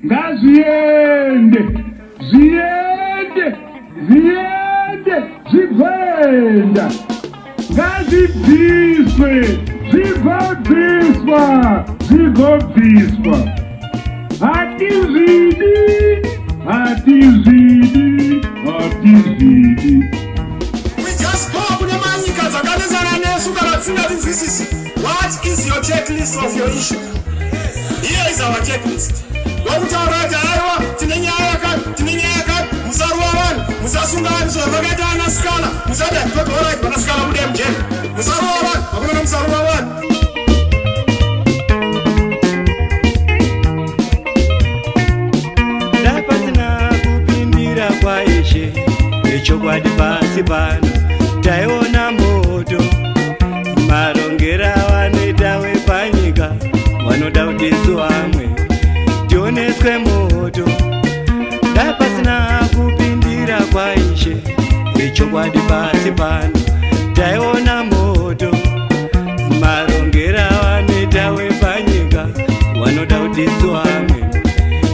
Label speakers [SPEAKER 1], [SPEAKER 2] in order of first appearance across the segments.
[SPEAKER 1] ngaziende ziende ziende zivenda ngazibviswe zigobviswa zigobviswa hatizidi hatizidi hatizidi.
[SPEAKER 2] We just go kune manyika dzakadesana nesu kana tisingatinzwisisi. What is your checklist of your issue? Here is our checklist. Wakutaura kuti aiwa tine nyaya yakati musaruwa vanhu musasunga vanhu zvavakaita vanasikana musada alright vanasikana mude mujeni musaruwa vanhu hakuna musaruwa vanhu.
[SPEAKER 3] Dai pasina kupindira kwaishe nechokwadi pasi pano taiona moto marongera vanoita wepanyika vanoda kudisu vamwe tioneswe moto. Dai pasina kupindira kwaishe nechokwadi pasi pano taiona moto marongera vanoita wepanyika vanoda kudisu vamwe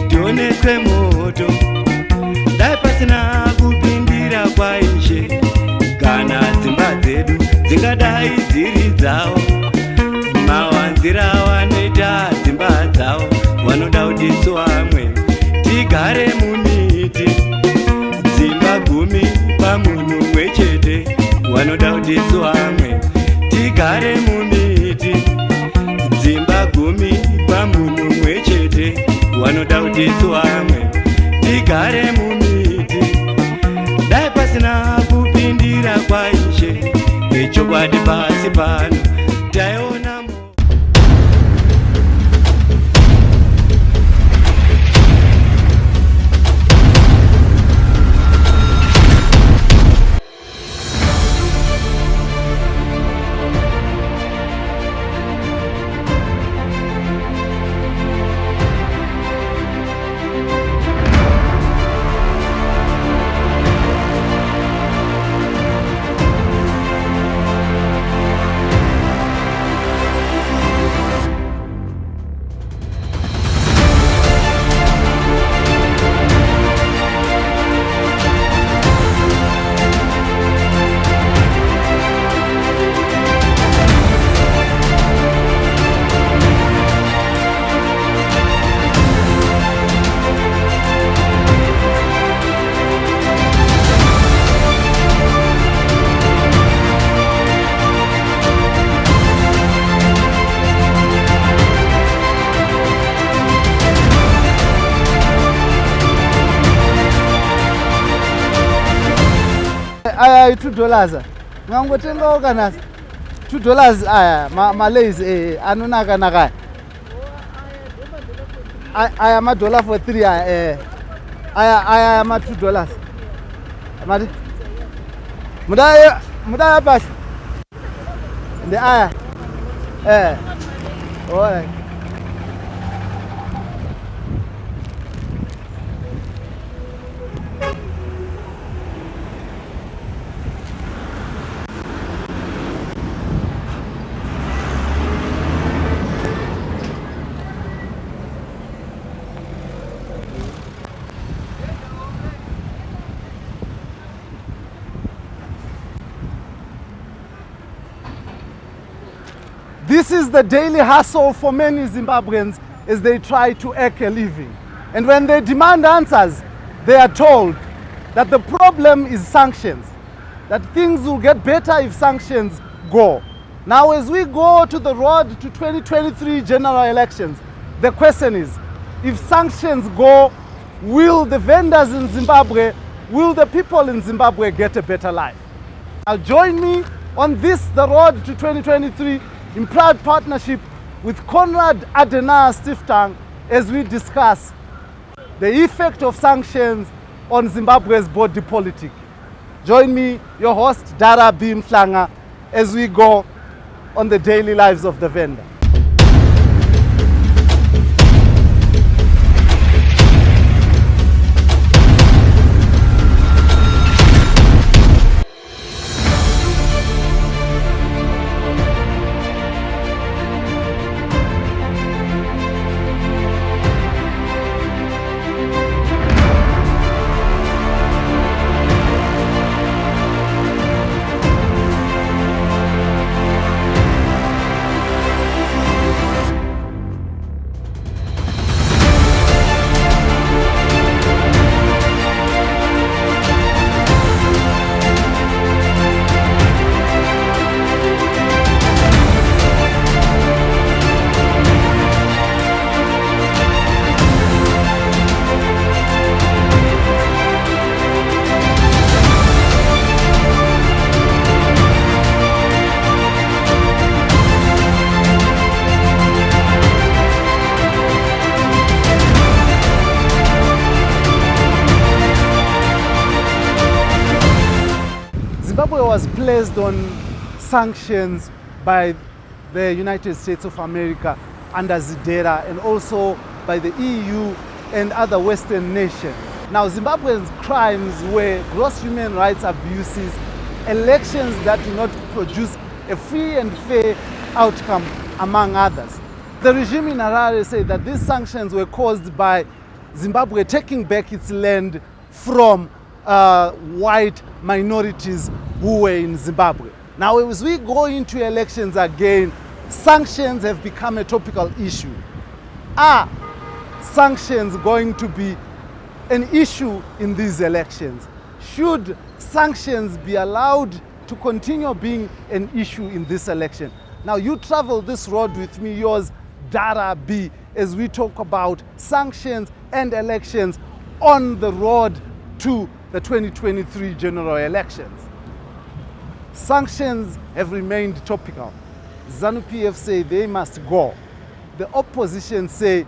[SPEAKER 3] tioneswe moto. Dai pasina kupindira kwaishe kana dzimba dzedu dzingadai dziri dzavo mawanzira vanoita dzimba dzavo vanoda kudisu vamwe tigare mumiti dzimba 10 pamunhu mumwe chete vanoda kudisu vamwe tigare mumiti dzimba 10 pamunhu mumwe chete vanoda kudisu vamwe tigare mumiti. Dai pasina kupindira kwaishe nechokwadi pasi pano taiona
[SPEAKER 4] aya $2 ngangotengawo kana $2 aya malays anonaka naka aya $1 for 3 aya ma $2 mari mudaya basi ndi aya alright. This is the daily hustle for many Zimbabweans as they try to eke a living. And when they demand answers, they are told that the problem is sanctions, that things will get better if sanctions go. Now, as we go to the road to 2023 general elections, the question is, if sanctions go, will the vendors in Zimbabwe, will the people in Zimbabwe get a better life? Now join me on this, the road to 2023, in proud partnership with Konrad Adenauer Stiftung as we discuss the effect of sanctions on Zimbabwe's body politic. Join me, your host, Dara B. Mhlanga, as we go on the daily lives of the vendor. Zimbabwe was placed on sanctions by the United States of America under Zidera and also by the EU and other Western nations. Now, Zimbabwe's crimes were gross human rights abuses, elections that do not produce a free and fair outcome, among others. The regime in Harare said that these sanctions were caused by Zimbabwe taking back its land from white minorities who were in Zimbabwe. Now, as we go into elections again, sanctions have become a topical issue. Are sanctions going to be an issue in these elections? Should sanctions be allowed to continue being an issue in this election? Now, you travel this road with me, yours, Dara B, as we talk about sanctions and elections on the road to the 2023 general elections. Sanctions have remained topical. ZANU-PF say they must go. The opposition say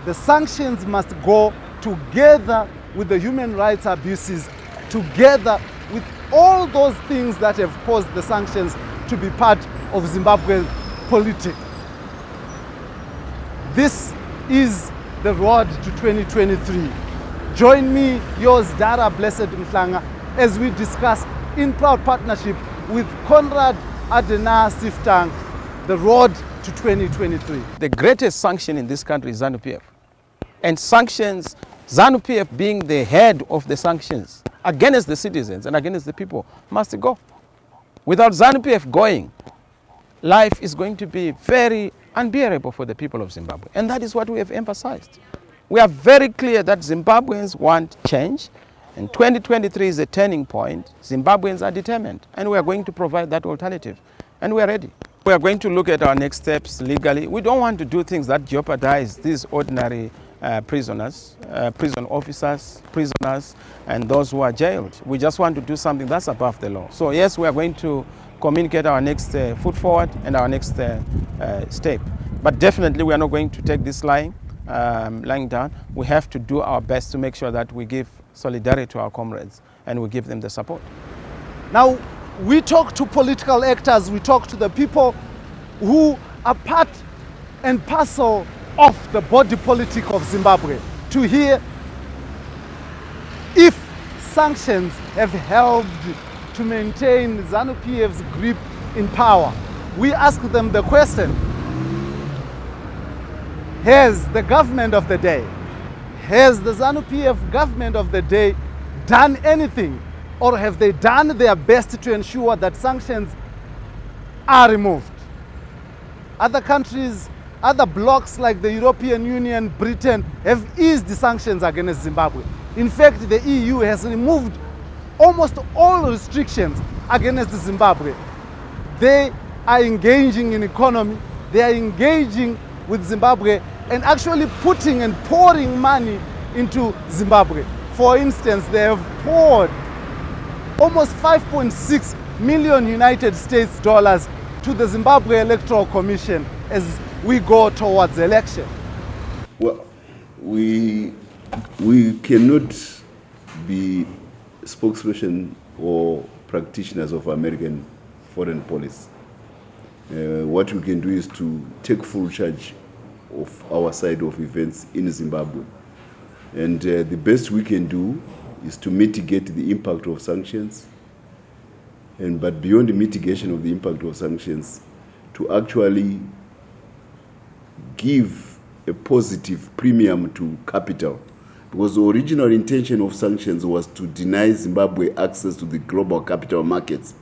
[SPEAKER 4] the sanctions must go together with the human rights abuses, together with all those things that have caused the sanctions to be part of Zimbabwean politics. This is the road to 2023. Join me, yours, Dara Blessed Mhlanga, as we discuss in proud partnership with Conrad Adena Siftang, the road to 2023.
[SPEAKER 5] The greatest sanction in this country is ZANU-PF. And sanctions, ZANU-PF being the head of the sanctions against the citizens and against the people, must go. Without ZANU-PF going, life is going to be very unbearable for the people of Zimbabwe. And that is what we have emphasized. We are very clear that Zimbabweans want change, and 2023 is a turning point. Zimbabweans are determined, and we are going to provide that alternative, and we are ready. We are going to look at our next steps legally. We don't want to do things that jeopardize these ordinary prisoners, prison officers, prisoners, and those who are jailed. We just want to do something that's above the law. So yes, we are going to communicate our next foot forward and our next step. But definitely we are not going to take this lying down. We have to do our best to make sure that we give solidarity to our comrades and we give them the support.
[SPEAKER 4] Now, we talk to political actors, we talk to the people who are part and parcel of the body politic of Zimbabwe to hear if sanctions have helped to maintain ZANU-PF's grip in power. We ask them the question, has the government of the day, has the ZANU-PF government of the day done anything, or have they done their best to ensure that sanctions are removed? Other countries, other blocs like the European Union, Britain, have eased the sanctions against Zimbabwe. In fact, the EU has removed almost all restrictions against Zimbabwe. They are engaging in economy, they are engaging with Zimbabwe and actually putting and pouring money into Zimbabwe. For instance, they have poured almost 5.6 million United States dollars to the Zimbabwe Electoral Commission as we go towards election.
[SPEAKER 6] Well, we cannot be spokesperson or practitioners of American foreign policy. What we can do is to take full charge of our side of events in Zimbabwe. And the best we can do is to mitigate the impact of sanctions, but beyond the mitigation of the impact of sanctions, to actually give a positive premium to capital. Because the original intention of sanctions was to deny Zimbabwe access to the global capital markets.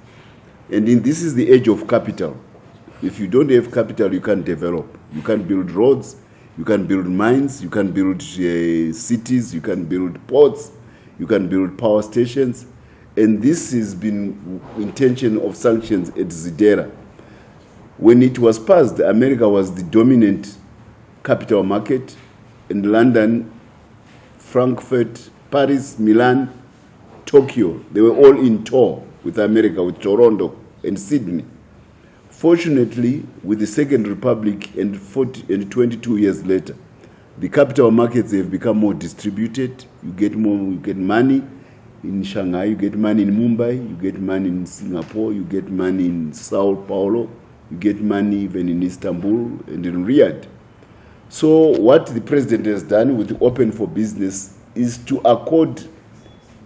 [SPEAKER 6] And this is the age of capital. If you don't have capital, you can't develop. You can't build roads, you can't build mines, you can't build cities, you can't build ports, you can build power stations. And this has been intention of sanctions at Zidera. When it was passed, America was the dominant capital market, in London, Frankfurt, Paris, Milan, Tokyo. They were all in tow with America, with Toronto and Sydney. Fortunately, with the Second Republic and 22 years later, the capital markets have become more distributed. You get money in Shanghai, you get money in Mumbai, you get money in Singapore, you get money in Sao Paulo, you get money even in Istanbul and in Riyadh. So what the president has done with Open for Business is to accord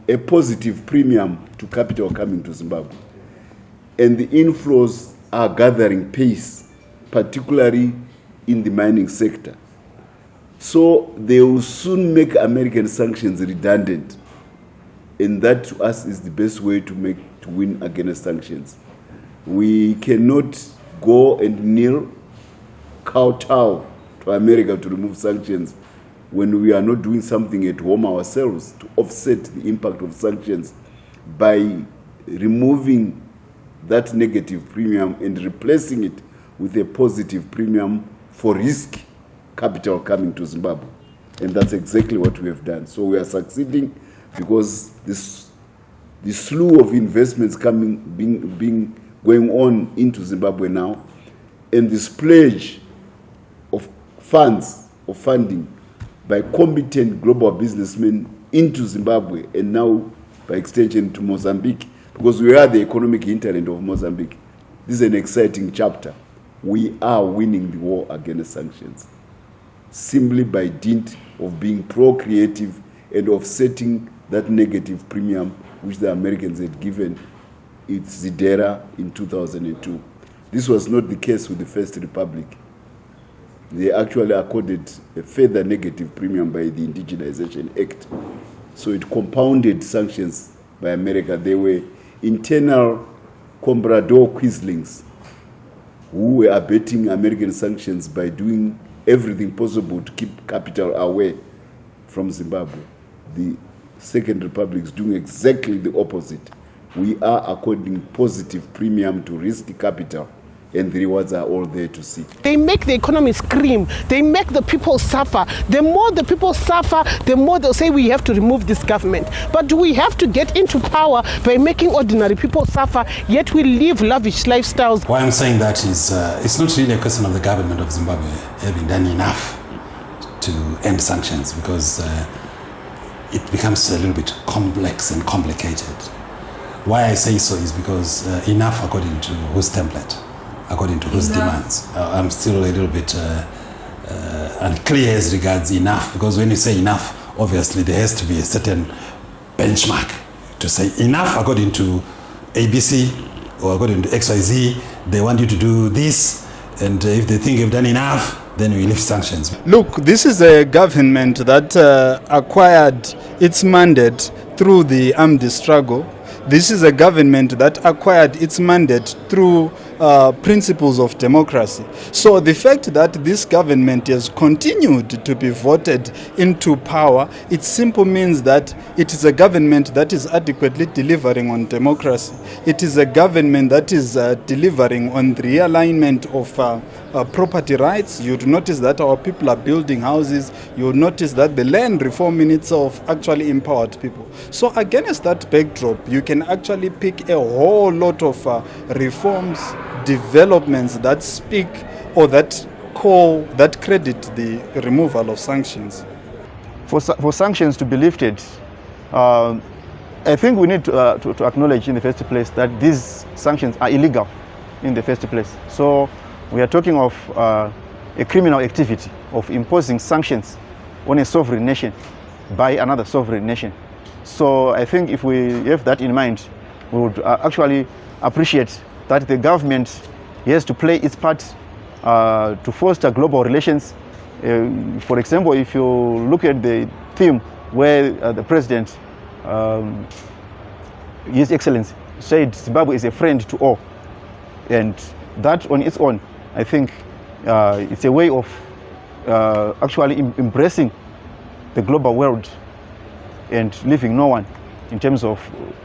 [SPEAKER 6] a positive premium to capital coming to Zimbabwe. And the inflows are gathering pace, particularly in the mining sector. So they will soon make American sanctions redundant. And that to us is the best way to win against sanctions. We cannot go and kneel, kowtow to America to remove sanctions when we are not doing something at home ourselves to offset the impact of sanctions by removing that negative premium and replacing it with a positive premium for risk capital coming to Zimbabwe. And that's exactly what we have done. So we are succeeding because the slew of investments going on into Zimbabwe now, and this pledge of funding by competent global businessmen into Zimbabwe, and now by extension to Mozambique, because we are the economic hinterland of Mozambique. This is an exciting chapter. We are winning the war against sanctions simply by dint of being pro-creative and offsetting that negative premium which the Americans had given its Zidera in 2002. This was not the case with the First Republic. They actually accorded a further negative premium by the Indigenization Act. So it compounded sanctions by America. They were internal comprador quislings who were abetting American sanctions by doing everything possible to keep capital away from Zimbabwe. The Second Republic is doing exactly the opposite. We are according positive premium to risky capital, and the rewards are all there to see.
[SPEAKER 7] They make the economy scream. They make the people suffer. The more the people suffer, the more they'll say we have to remove this government. But do we have to get into power by making ordinary people suffer, yet we live lavish lifestyles?
[SPEAKER 8] Why I'm saying that is it's not really a question of the government of Zimbabwe having done enough to end sanctions, because it becomes a little bit complex and complicated. Why I say so is because enough according to whose template? According to whose demands? I'm still a little bit unclear as regards enough, because when you say enough, obviously there has to be a certain benchmark to say enough according to ABC or according to XYZ. They want you to do this, and if they think you've done enough, then we lift sanctions.
[SPEAKER 9] Look, this is a government that acquired its mandate through the armed struggle. This is a government that acquired its mandate through principles of democracy. So the fact that this government has continued to be voted into power, it simply means that it is a government that is adequately delivering on democracy. It is a government that is delivering on the realignment of property rights. You would notice that our people are building houses. You would notice that the land reform in itself actually empowered people. So against that backdrop, you can actually pick a whole lot of reforms, developments that speak or that credit the removal of sanctions.
[SPEAKER 10] For sanctions to be lifted, I think we need to acknowledge in the first place that these sanctions are illegal in the first place. So we are talking of a criminal activity of imposing sanctions on a sovereign nation by another sovereign nation. So I think if we have that in mind, we would actually appreciate that the government has to play its part to foster global relations. For example, if you look at the theme where the president, His Excellency, said Zimbabwe is a friend to all, and that on its own, I think it's a way of actually embracing the global world and leaving no one in terms of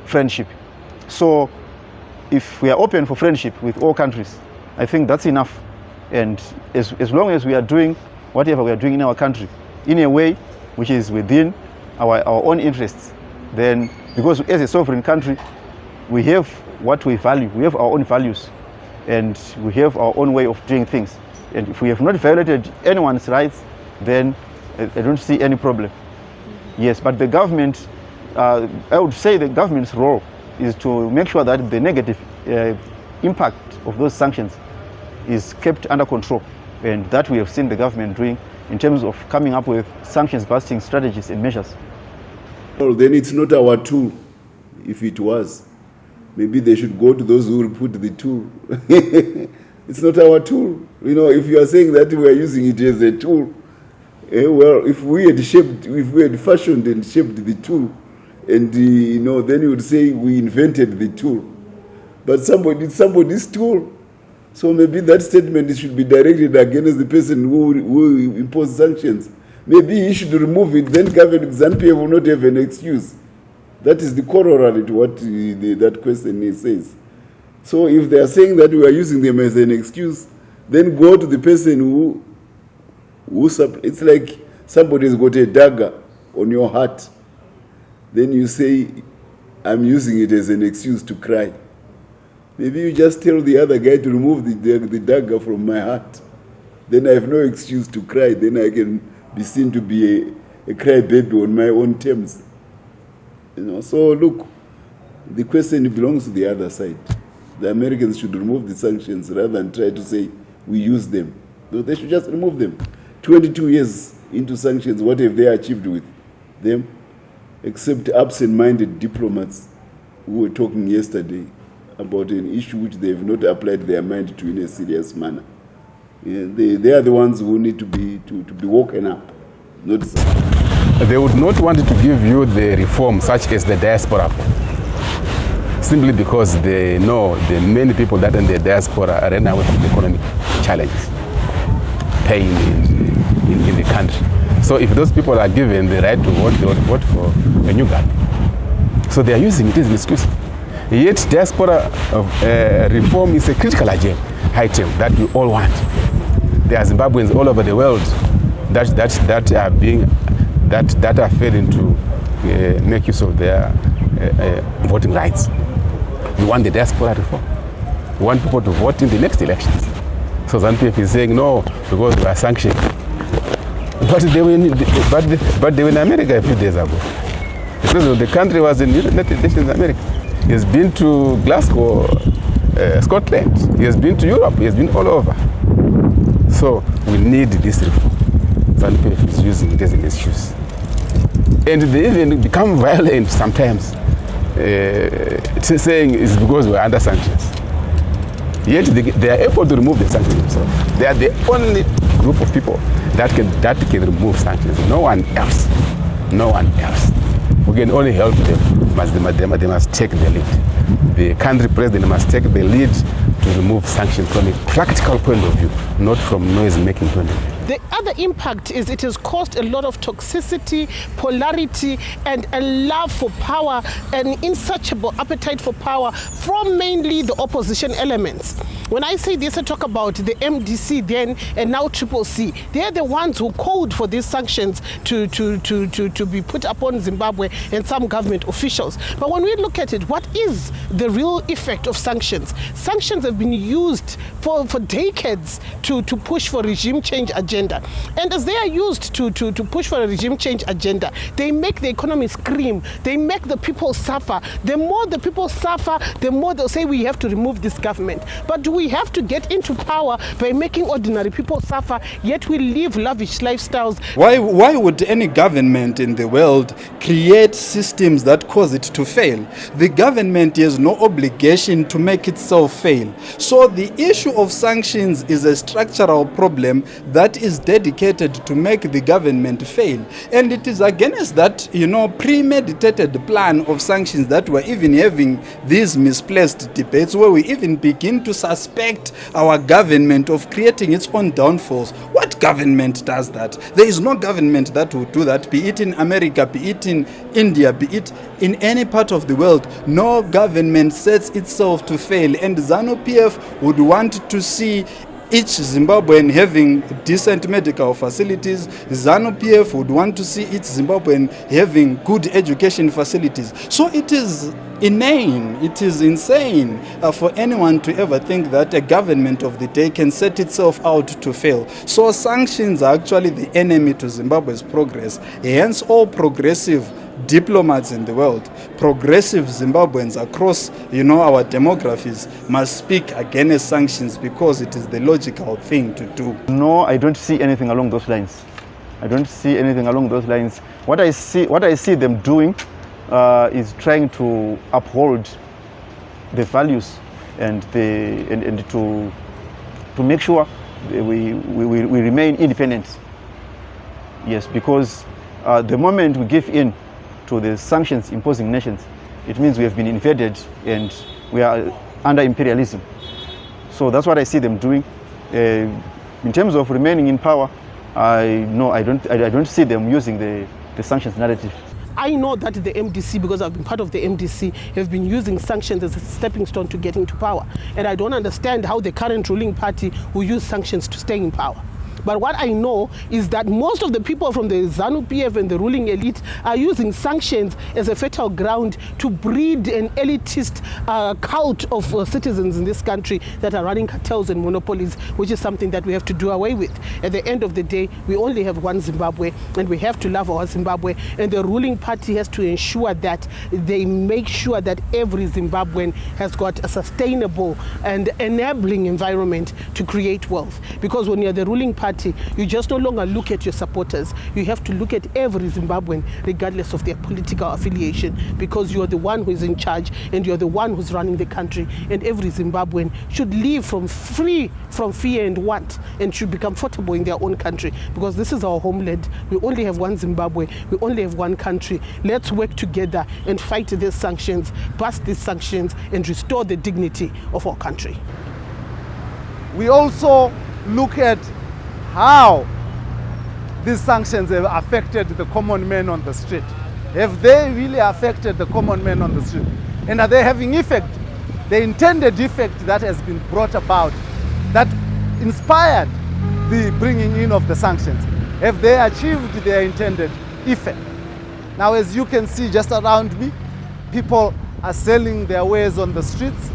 [SPEAKER 10] friendship. So if we are open for friendship with all countries, I think that's enough. And as long as we are doing whatever we are doing in our country in a way which is within our own interests, then, because as a sovereign country, we have what we value, we have our own values, and we have our own way of doing things. And if we have not violated anyone's rights, then I don't see any problem. Yes, but the government I would say the government's role is to make sure that the negative impact of those sanctions is kept under control, and that we have seen the government doing in terms of coming up with sanctions busting strategies and measures.
[SPEAKER 6] Well, then it's not our tool. If it was, maybe they should go to those who will put the tool. It's not our tool. You know, if you are saying that we are using it as a tool, well, if we had fashioned and shaped the tool, and you know, then you would say we invented the tool. But it's somebody's tool. So maybe that statement should be directed against the person who imposed sanctions. Maybe he should remove it, then Government ZANU-PF will not have an excuse. That is the corollary to what that question says. So if they are saying that we are using them as an excuse, then go to the person who it's like somebody has got a dagger on your heart. Then you say, I'm using it as an excuse to cry. Maybe you just tell the other guy to remove the dagger from my heart. Then I have no excuse to cry. Then I can be seen to be a crybaby on my own terms. You know, so look, the question belongs to the other side. The Americans should remove the sanctions rather than try to say we use them. No, they should just remove them. 22 years into sanctions, what have they achieved with them? Except absent-minded diplomats who were talking yesterday about an issue which they have not applied their mind to in a serious manner. Yeah, they are the ones who need to be woken up, not
[SPEAKER 5] They would not want to give you the reform such as the diaspora, simply because they know the many people that in the diaspora are running away from economic challenges, pain in the country. So if those people are given the right to vote, they would vote for a new government. So they are using it as an excuse. Yet diaspora reform is a critical item that we all want. There are Zimbabweans all over the world that are failing to make use of their voting rights. We want the diaspora reform. We want people to vote in the next elections. So ZANU-PF is saying no because we are sanctioned. But they were in America a few days ago. The president of the country was in the United Nations America. He has been to Glasgow, Scotland. He has been to Europe. He has been all over. So we need this reform. ZANU-PF is using it as an excuse. And they even become violent sometimes, saying it's because we're under sanctions. Yet they are able to remove the sanctions themselves. They are the only group of people that can remove sanctions. No one else. No one else. We can only help them. They must take the lead. The country president must take the lead to remove sanctions from a practical point of view, not from noise-making point of view.
[SPEAKER 7] The other impact is it has caused a lot of toxicity, polarity, and a love for power, an insatiable appetite for power from mainly the opposition elements. When I say this, I talk about the MDC then and now CCC. They're the ones who called for these sanctions to be put upon Zimbabwe and some government officials. But when we look at it, what is the real effect of sanctions? Sanctions have been used for decades to push for regime change agenda. And as they are used to push for a regime change agenda, they make the economy scream. They make the people suffer. The more the people suffer, the more they'll say we have to remove this government. But do we have to get into power by making ordinary people suffer, yet we live lavish lifestyles?
[SPEAKER 9] Why would any government in the world create systems that cause it to fail? The government has no obligation to make itself fail. So the issue of sanctions is a structural problem that is dedicated to make the government fail. And it is against that, premeditated plan of sanctions that we're even having these misplaced debates where we even begin to suspect our government of creating its own downfalls. What government does that? There is no government that would do that, be it in America, be it in India, be it in any part of the world. No government sets itself to fail, and ZANU-PF would want to see each Zimbabwean having decent medical facilities. ZANU-PF would want to see each Zimbabwean having good education facilities. So it is inane, it is insane for anyone to ever think that a government of the day can set itself out to fail. So sanctions are actually the enemy to Zimbabwe's progress. Hence all progressive diplomats in the world, progressive Zimbabweans across, our demographies must speak against sanctions because it is the logical thing to do.
[SPEAKER 10] No, I don't see anything along those lines. I don't see anything along those lines. What I see them doing is trying to uphold the values and to make sure we remain independent. Yes, because the moment we give in to the sanctions imposing nations, it means we have been invaded and we are under imperialism. So that's what I see them doing. In terms of remaining in power, I don't see them using the sanctions narrative.
[SPEAKER 7] I know that the MDC, because I've been part of the MDC, have been using sanctions as a stepping stone to getting to power. And I don't understand how the current ruling party will use sanctions to stay in power. But what I know is that most of the people from the ZANU-PF and the ruling elite are using sanctions as a fertile ground to breed an elitist cult of citizens in this country that are running cartels and monopolies, which is something that we have to do away with. At the end of the day, we only have one Zimbabwe, and we have to love our Zimbabwe, and the ruling party has to ensure that they make sure that every Zimbabwean has got a sustainable and enabling environment to create wealth. Because when you're the ruling party, you just no longer look at your supporters. You have to look at every Zimbabwean, regardless of their political affiliation, because you're the one who is in charge and you're the one who's running the country. And every Zimbabwean should live free from fear and want, and should be comfortable in their own country, because this is our homeland. We only have one Zimbabwe. We only have one country. Let's work together and fight these sanctions, bust these sanctions, and restore the dignity of our country.
[SPEAKER 4] We also look at how these sanctions have affected the common man on the street. Have they really affected the common man on the street? And are they having effect, the intended effect that has been brought about, that inspired the bringing in of the sanctions? Have they achieved their intended effect? Now, as you can see just around me, people are selling their wares on the streets.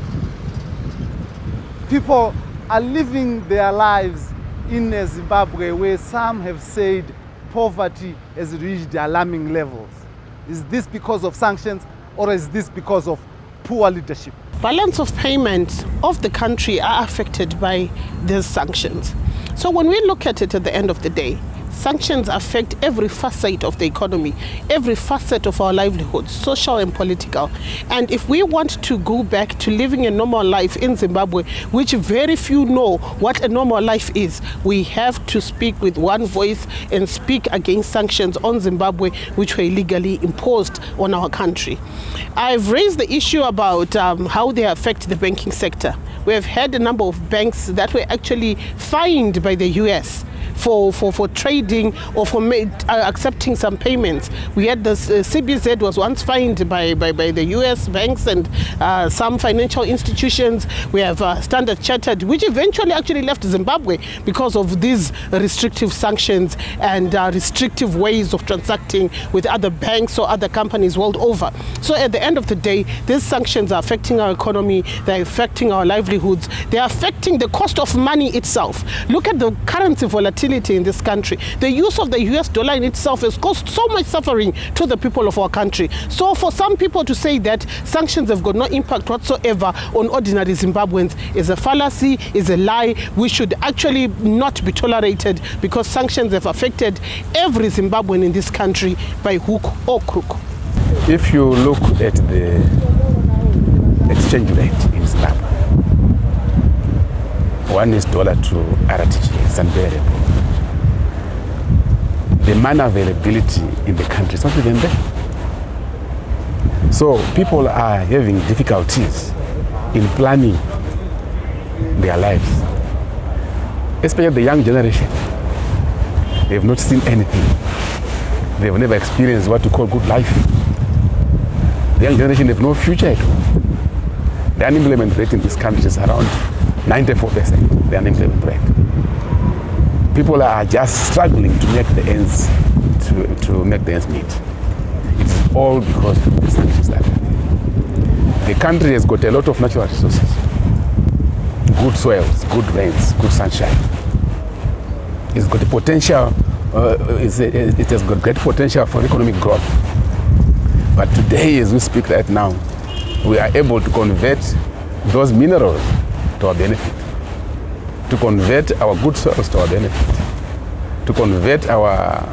[SPEAKER 4] People are living their lives in a Zimbabwe where some have said poverty has reached alarming levels. Is this because of sanctions, or is this because of poor leadership?
[SPEAKER 7] Balance of payment of the country are affected by these sanctions. So when we look at it at the end of the day, sanctions affect every facet of the economy, every facet of our livelihoods, social and political. And if we want to go back to living a normal life in Zimbabwe, which very few know what a normal life is, we have to speak with one voice and speak against sanctions on Zimbabwe, which were illegally imposed on our country. I've raised the issue about how they affect the banking sector. We have had a number of banks that were actually fined by the US for trading or for accepting some payments. We had this CBZ was once fined by the US banks and some financial institutions. We have Standard Chartered, which eventually actually left Zimbabwe because of these restrictive sanctions and restrictive ways of transacting with other banks or other companies world over. So at the end of the day, these sanctions are affecting our economy, they're affecting our livelihoods, they're affecting the cost of money itself. Look at the currency volatility in this country. The use of the US dollar in itself has caused so much suffering to the people of our country. So for some people to say that sanctions have got no impact whatsoever on ordinary Zimbabweans is a fallacy, is a lie. We should actually not be tolerated, because sanctions have affected every Zimbabwean in this country by hook or crook.
[SPEAKER 11] If you look at the exchange rate in Zimbabwe, $1 to RTG, it's unbearable. The money availability in the country is not even there. So people are having difficulties in planning their lives, especially the young generation. They have not seen anything. They have never experienced what we call good life. The young generation have no future at all. The unemployment rate in this country is around 94%, the unemployment rate. People are just struggling to make the ends meet. It's all because of the sanctions that the country has got a lot of natural resources, good soils, good rains, good sunshine. It's got the potential. It has got great potential for economic growth. But today, as we speak right now, we are able to convert those minerals to our benefit, to convert our good soils to our benefit, to convert our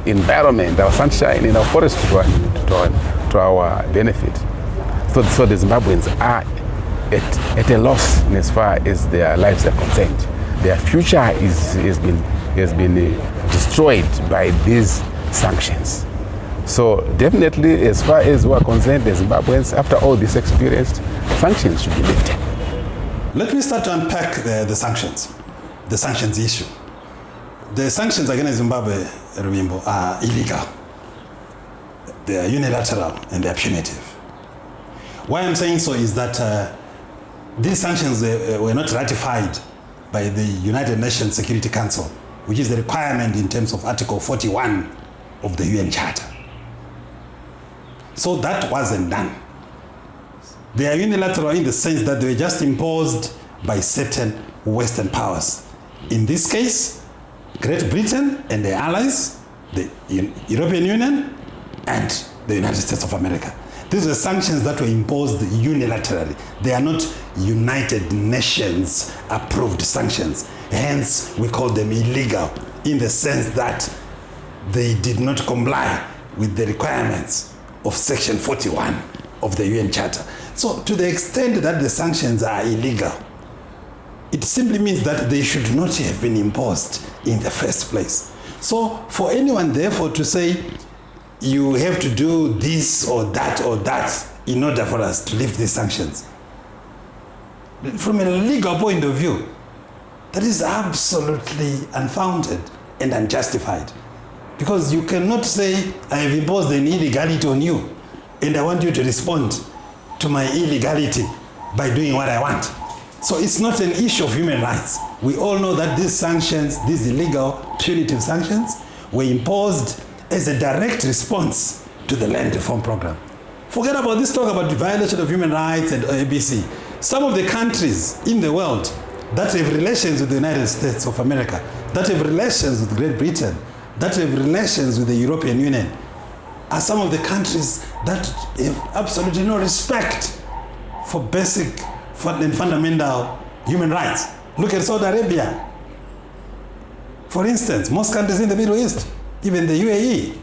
[SPEAKER 11] environment, our sunshine in our forest to our benefit. So the Zimbabweans are at a loss in as far as their lives are concerned. Their future has been destroyed by these sanctions. So definitely, as far as we are concerned, the Zimbabweans, after all this experience, sanctions should be lifted.
[SPEAKER 8] Let me start to unpack the sanctions issue. The sanctions against Zimbabwe, remember, are illegal. They are unilateral and they are punitive. Why I'm saying so is that these sanctions were not ratified by the United Nations Security Council, which is the requirement in terms of Article 41 of the UN Charter. So that wasn't done. They are unilateral in the sense that they were just imposed by certain Western powers. In this case, Great Britain and their allies, the European Union and the United States of America. These were sanctions that were imposed unilaterally. They are not United Nations approved sanctions. Hence, we call them illegal in the sense that they did not comply with the requirements of Section 41 of the UN Charter. So to the extent that the sanctions are illegal, it simply means that they should not have been imposed in the first place. So for anyone therefore to say, you have to do this or that in order for us to lift these sanctions, from a legal point of view, that is absolutely unfounded and unjustified. Because you cannot say, I have imposed an illegality on you, and I want you to respond to my illegality by doing what I want. So it's not an issue of human rights. We all know that these sanctions, these illegal punitive sanctions, were imposed as a direct response to the land reform program. Forget about this talk about the violation of human rights and ABC. Some of the countries in the world that have relations with the United States of America, that have relations with Great Britain, that have relations with the European Union, are some of the countries that have absolutely no respect for basic and fundamental human rights. Look at Saudi Arabia. For instance, most countries in the Middle East, even the UAE,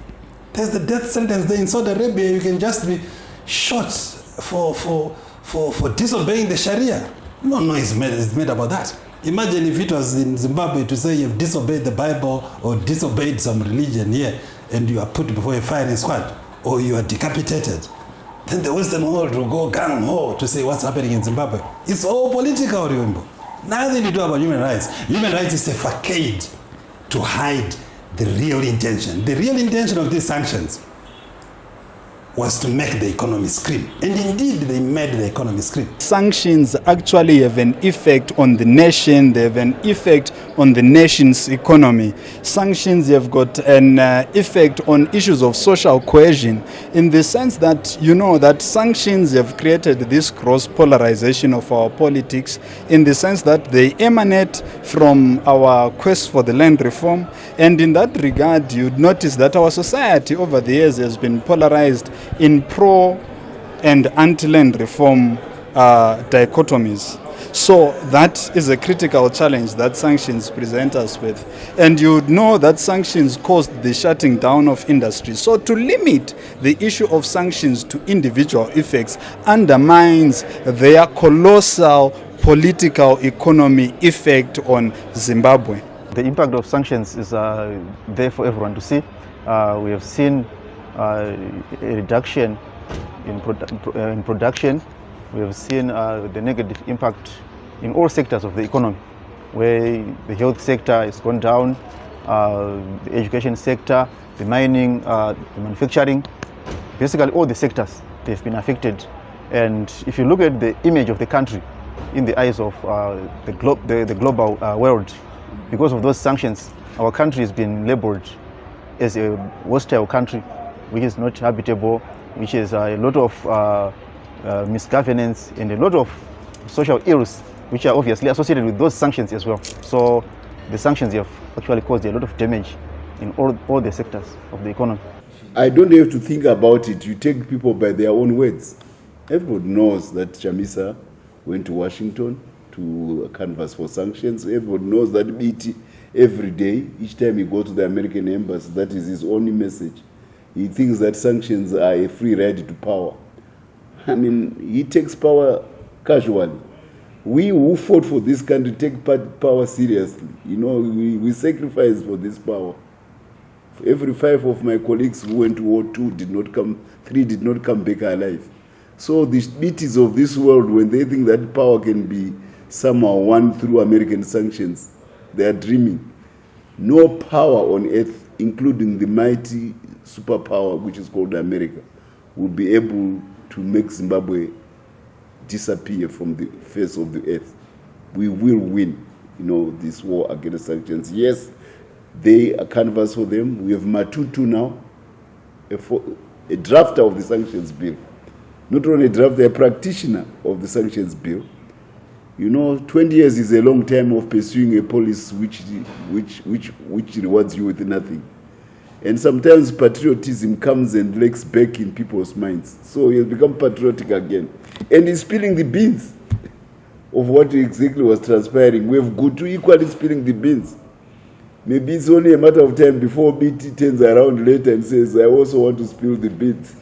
[SPEAKER 8] there's the death sentence there in Saudi Arabia. You can just be shot for disobeying the Sharia. No noise is made about that. Imagine if it was in Zimbabwe to say you've disobeyed the Bible or disobeyed some religion here and you are put before a firing squad or you are decapitated. Then the Western world will go gung-ho to say what's happening in Zimbabwe. It's all political, remember. Nothing to do about human rights. Human rights is a facade to hide the real intention. The real intention of these sanctions was to make the economy scream. And indeed, they made the economy scream.
[SPEAKER 9] Sanctions actually have an effect on the nation. They have an effect on the nation's economy. Sanctions have got an effect on issues of social cohesion in the sense that, you know, that sanctions have created this cross-polarization of our politics in the sense that they emanate from our quest for the land reform. And in that regard, you'd notice that our society over the years has been polarized in pro and anti-land reform dichotomies. So that is a critical challenge that sanctions present us with. And you know that sanctions caused the shutting down of industry. So to limit the issue of sanctions to individual effects undermines their colossal political economy effect on Zimbabwe.
[SPEAKER 10] The impact of sanctions is there for everyone to see. We have seen a reduction in production. We have seen the negative impact in all sectors of the economy, where the health sector has gone down, the education sector, the mining, the manufacturing, basically all the sectors, they've been affected. And if you look at the image of the country in the eyes of the global world, because of those sanctions, our country has been labeled as a hostile country, which is not habitable, which is a lot of misgovernance and a lot of social ills, which are obviously associated with those sanctions as well. So the sanctions have actually caused a lot of damage in all the sectors of the economy.
[SPEAKER 6] I don't have to think about it. You take people by their own words. Everybody knows that Chamisa went to Washington to canvass for sanctions. Everybody knows that BT every day, each time he goes to the American embassy, that is his only message. He thinks that sanctions are a free ride to power. I mean, he takes power casually. We who fought for this country take power seriously. You know, we sacrifice for this power. Every 5 of my colleagues who went to war, 3 did not come back alive. So the BTs of this world, when they think that power can be somehow won through American sanctions, they are dreaming. No power on earth, including the mighty superpower which is called America, will be able to make Zimbabwe disappear from the face of the earth. We will win, this war against sanctions. Yes, they canvass for them. We have Matutu now, a drafter of the sanctions bill. Not only a drafter, a practitioner of the sanctions bill. 20 years is a long time of pursuing a policy which rewards you with nothing. And sometimes patriotism comes and leaks back in people's minds. So he has become patriotic again. And he's spilling the beans of what exactly was transpiring. We have Gutu equally spilling the beans. Maybe it's only a matter of time before BT turns around later and says, I also want to spill the beans.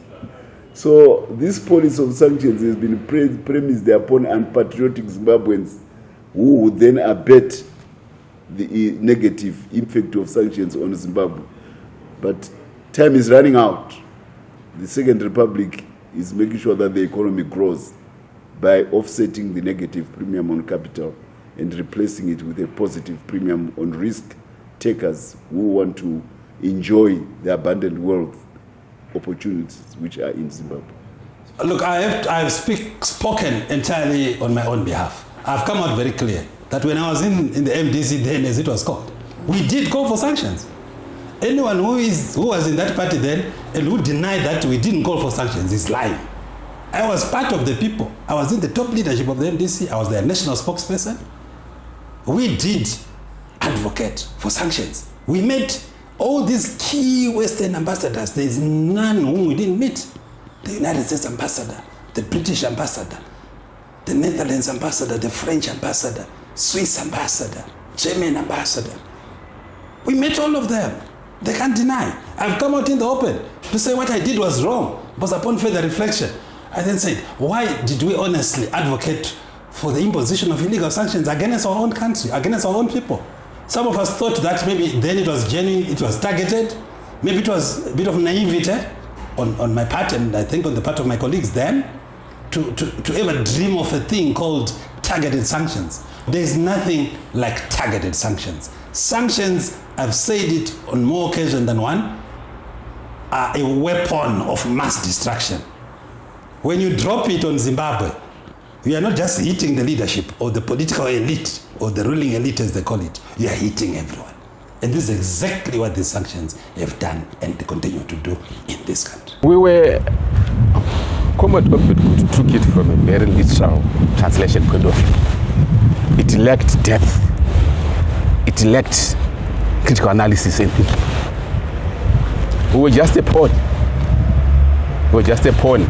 [SPEAKER 6] So this policy of sanctions has been premised upon unpatriotic Zimbabweans who would then abet the negative impact of sanctions on Zimbabwe. But time is running out. The Second Republic is making sure that the economy grows by offsetting the negative premium on capital and replacing it with a positive premium on risk takers who want to enjoy the abundant wealth opportunities which are in Zimbabwe.
[SPEAKER 8] Look, I have spoken entirely on my own behalf. I've come out very clear that when I was in the MDC then, as it was called, we did call for sanctions. Anyone who was in that party then and who denied that we didn't call for sanctions is lying. I was part of the people. I was in the top leadership of the MDC. I was their national spokesperson. We did advocate for sanctions. We met all these key Western ambassadors. There is none whom we didn't meet. The United States ambassador, the British ambassador, the Netherlands ambassador, the French ambassador, Swiss ambassador, German ambassador. We met all of them. They can't deny. I've come out in the open to say what I did was wrong, but upon further reflection, I then said, why did we honestly advocate for the imposition of illegal sanctions against our own country, against our own people? Some of us thought that maybe then it was genuine, it was targeted, maybe it was a bit of naivety on my part, and I think on the part of my colleagues then, to ever dream of a thing called targeted sanctions. There is nothing like targeted sanctions. Sanctions, I've said it on more occasions than one, are a weapon of mass destruction. When you drop it on Zimbabwe, you are not just hitting the leadership or the political elite or the ruling elite as they call it, you are hitting everyone. And this is exactly what these sanctions have done and continue to do in this country.
[SPEAKER 11] Comrade Orbit took it from a very literal translation point of view. It lacked depth. It lacked critical analysis and thinking. We were just a pawn. We were just a pawn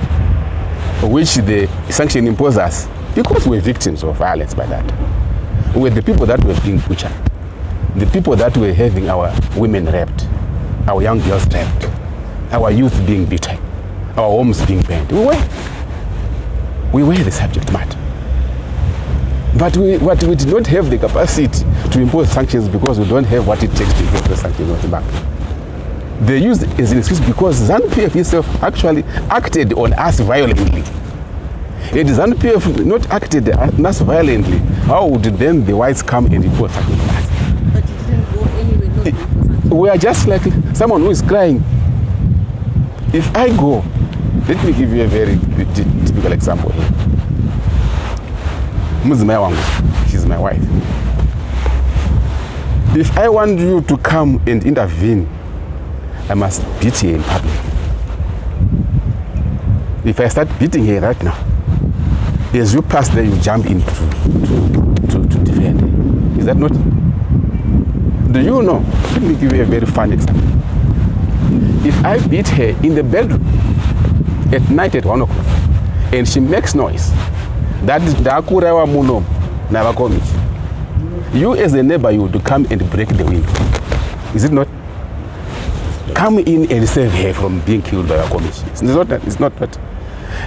[SPEAKER 11] which the sanction imposed us because we were victims of violence by that. We were the people that were being butchered, the people that were having our women raped, our young girls raped, our youth being beaten, our homes being burned. We were the subject matter. But we did not have the capacity to impose sanctions because we don't have what it takes to impose the sanctions on Zimbabwe. They used it as an excuse because ZANU-PF itself actually acted on us violently. If ZANU-PF not acted on us violently, how would then the whites come and impose sanctions on us?
[SPEAKER 12] But it didn't go anywhere.
[SPEAKER 11] We are just like someone who is crying. If I go, let me give you a very typical example here. Mubaiwa, she's my wife. If I want you to come and intervene, I must beat her in public. If I start beating her right now, as you pass there, you jump in to defend her. Is that not? Do you know? Let me give you a very fun example. if I beat her in the bedroom at night at 1 o'clock and she makes noise, that is Tagwirei muno navakomichi. You as a neighbor, you would come and break the window. Is it not? Come in and save her from being killed by a committee. It's not that.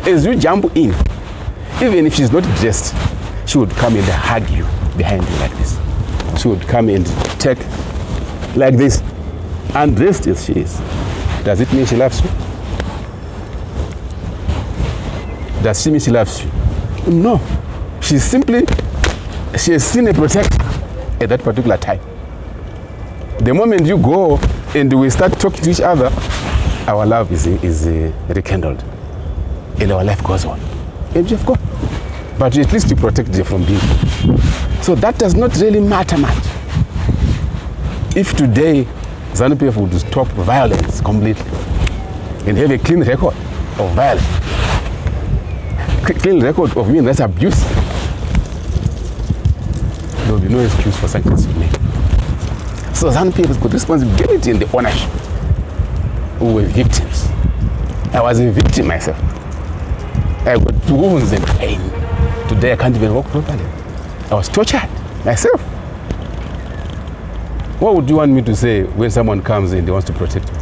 [SPEAKER 11] As you jump in, even if she's not dressed, she would come and hug you behind you like this. She would come and take like this, undressed as she is. Does it mean she loves you? Does she mean she loves you? No. She has seen a protector at that particular time. The moment you go and we start talking to each other, our love is rekindled and our life goes on. And you've gone. But at least you protect you from being. So that does not really matter much. If today ZANU-PF would stop violence completely and have a clean record of violence, clean record of human rights abuse, there will be no excuse for sanctions for me. So ZANU-PF has got responsibility in the ownership who were victims. I was a victim myself. I got wounds and pain. Today I can't even walk properly. I was tortured myself. What would you want me to say when someone comes and they wants to protect me?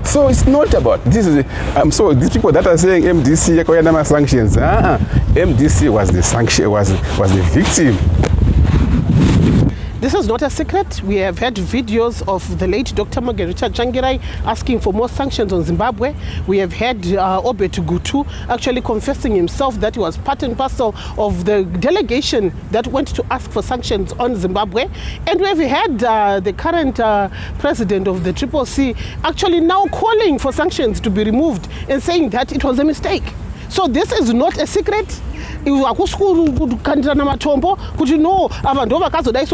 [SPEAKER 11] So it's not about this. So these people that are saying MDC Koyanama sanctions, MDC was the sanction, was the victim.
[SPEAKER 7] This is not a secret. We have had videos of the late Dr. Tagwirei asking for more sanctions on Zimbabwe. We have had Obet Gutu actually confessing himself that he was part and parcel of the delegation that went to ask for sanctions on Zimbabwe. And we have had the current president of the CCC actually now calling for sanctions to be removed and saying that it was a mistake. So this is not a secret. So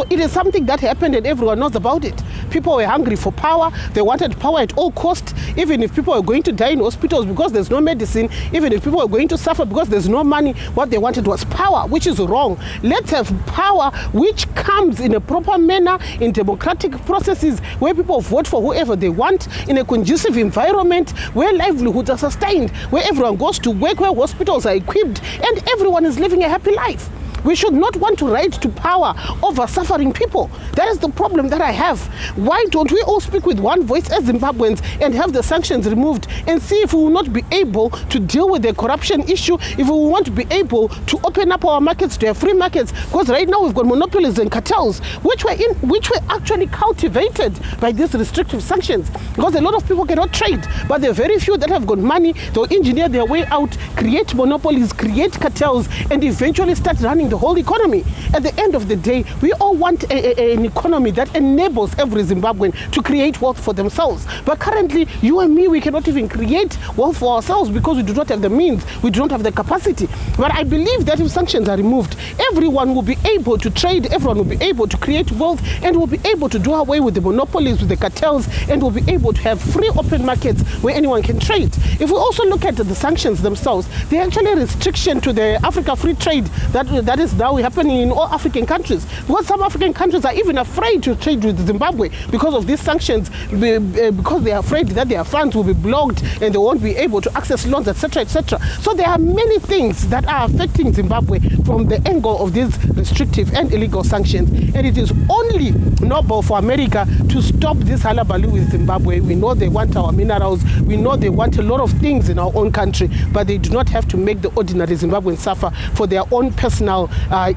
[SPEAKER 7] it is something that happened and everyone knows about it. People were hungry for power. They wanted power at all costs. Even if people were going to die in hospitals because there's no medicine, even if people were going to suffer because there's no money, what they wanted was power, which is wrong. Let's have power which comes in a proper manner, in democratic processes, where people vote for whoever they want, in a conducive environment, where livelihoods are sustained, where everyone goes to work, where hospitals are equipped, and everyone is living a happy life. We should not want to ride to power over suffering people. That is the problem that I have. Why don't we all speak with one voice as Zimbabweans and have the sanctions removed and see if we will not be able to deal with the corruption issue, if we will not be able to open up our markets to have free markets, because right now we've got monopolies and cartels which were actually cultivated by these restrictive sanctions, because a lot of people cannot trade, but there are very few that have got money. They'll engineer their way out, create monopolies, create cartels, and eventually start running the whole economy. At the end of the day, we all want an economy that enables every Zimbabwean to create wealth for themselves. But currently, you and me, we cannot even create wealth for ourselves because we do not have the means, we do not have the capacity. But I believe that if sanctions are removed, everyone will be able to trade, everyone will be able to create wealth, and will be able to do away with the monopolies, with the cartels, and will be able to have free open markets where anyone can trade. If we also look at the sanctions themselves, they're actually a restriction to the Africa free trade that is now happening in all African countries, because some African countries are even afraid to trade with Zimbabwe because of these sanctions, because they are afraid that their funds will be blocked and they won't be able to access loans, etc., etc. So there are many things that are affecting Zimbabwe from the angle of these restrictive and illegal sanctions, and it is only noble for America to stop this hullabaloo with Zimbabwe. We know they want our minerals, we know they want a lot of things in our own country, but they do not have to make the ordinary Zimbabweans suffer for their own personal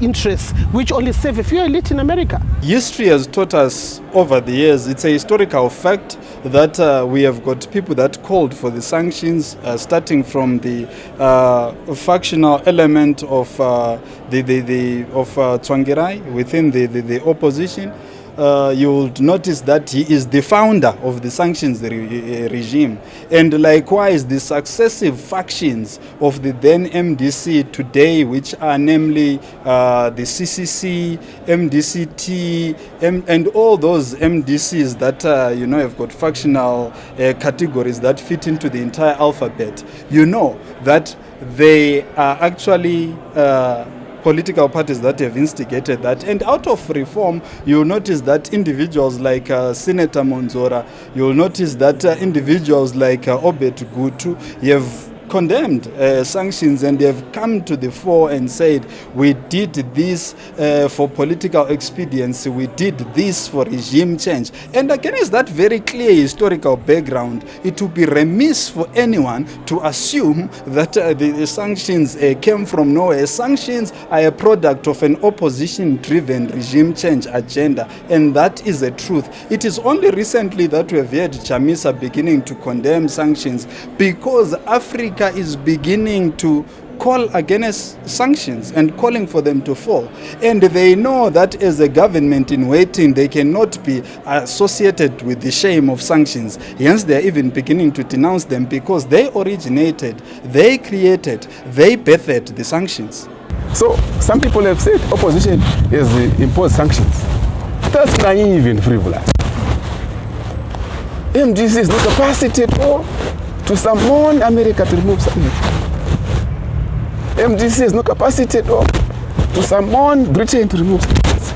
[SPEAKER 7] interests, which only serve a few elite in America.
[SPEAKER 9] History has taught us over the years, it's a historical fact that we have got people that called for the sanctions, starting from the factional element of Tagwirei within the opposition. You will notice that he is the founder of the sanctions regime, and likewise the successive factions of the then MDC today, which are namely the CCC, MDCT, and all those MDCs that have got factional categories that fit into the entire alphabet. You know that they are actually political parties that have instigated that. And out of reform, you'll notice that individuals like Senator Monzora, you'll notice that individuals like Obet Gutu have condemned sanctions, and they have come to the fore and said, we did this for political expediency, we did this for regime change. And against that very clear historical background, it would be remiss for anyone to assume that the sanctions came from nowhere. Sanctions are a product of an opposition-driven regime change agenda, and that is the truth. It is only recently that we have heard Chamisa beginning to condemn sanctions, because Africa is beginning to call against sanctions and calling for them to fall. And they know that as a government in waiting, they cannot be associated with the shame of sanctions. Hence, they are even beginning to denounce them, because they originated, they created, they birthed the sanctions.
[SPEAKER 11] So some people have said opposition has imposed sanctions. That's naive and frivolous. MDC is no capacity at all to summon America to remove sanctions. MDC has no capacity at all to summon Britain to remove sanctions.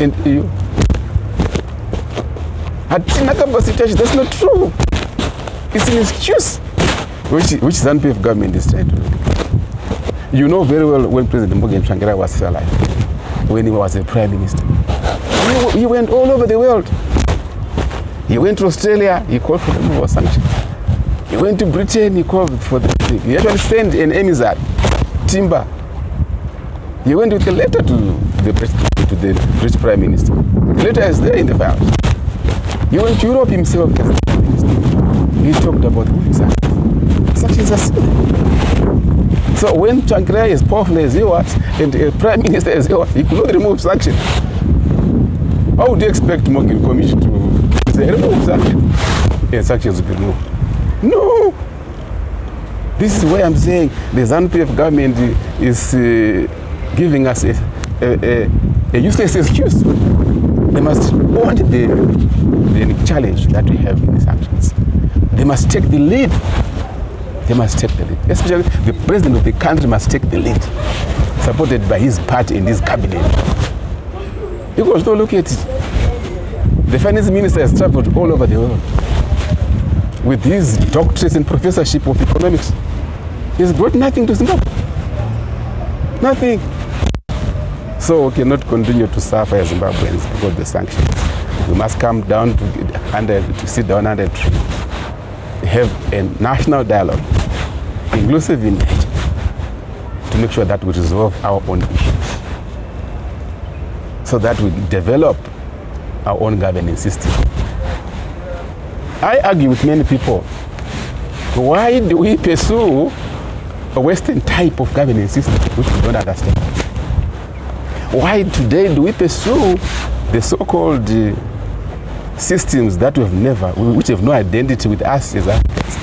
[SPEAKER 11] And EU. Hatina capacity, that's not true. It's an excuse which ZANU-PF government is trying to do. You know very well when President Tagwirei was still alive, when he was a prime minister. He went all over the world. He went to Australia, he called for the removal of sanctions. He went to Britain, he called for the thing. He actually sent an emissary, Timber. He went with a letter to the British Prime Minister. The letter is there in the files. He went to Europe himself as the Prime Minister. He talked about moving sanctions. Sanctions are silly. So when Tagwirei is powerful as he was, and a Prime Minister as he was, he could not remove sanctions. How would you expect Morgan Commission to say, remove sanctions? And sanctions will be removed. No! This is why I'm saying the ZANU-PF government is giving us a useless excuse. They must want the challenge that we have in the sanctions. They must take the lead. They must take the lead. Especially the president of the country must take the lead, supported by his party and his cabinet. You guys don't look at it. The finance minister has traveled all over the world with his doctorates and professorship of economics. He's brought nothing to Zimbabwe. Nothing. So we cannot continue to suffer as Zimbabweans because of the sanctions. We must come down to sit down under a tree, have a national dialogue, inclusive in nature, to make sure that we resolve our own issues, so that we develop our own governing system. I argue with many people, why do we pursue a Western type of governing system which we don't understand? Why today do we pursue the so-called systems that which have no identity with us as Africans?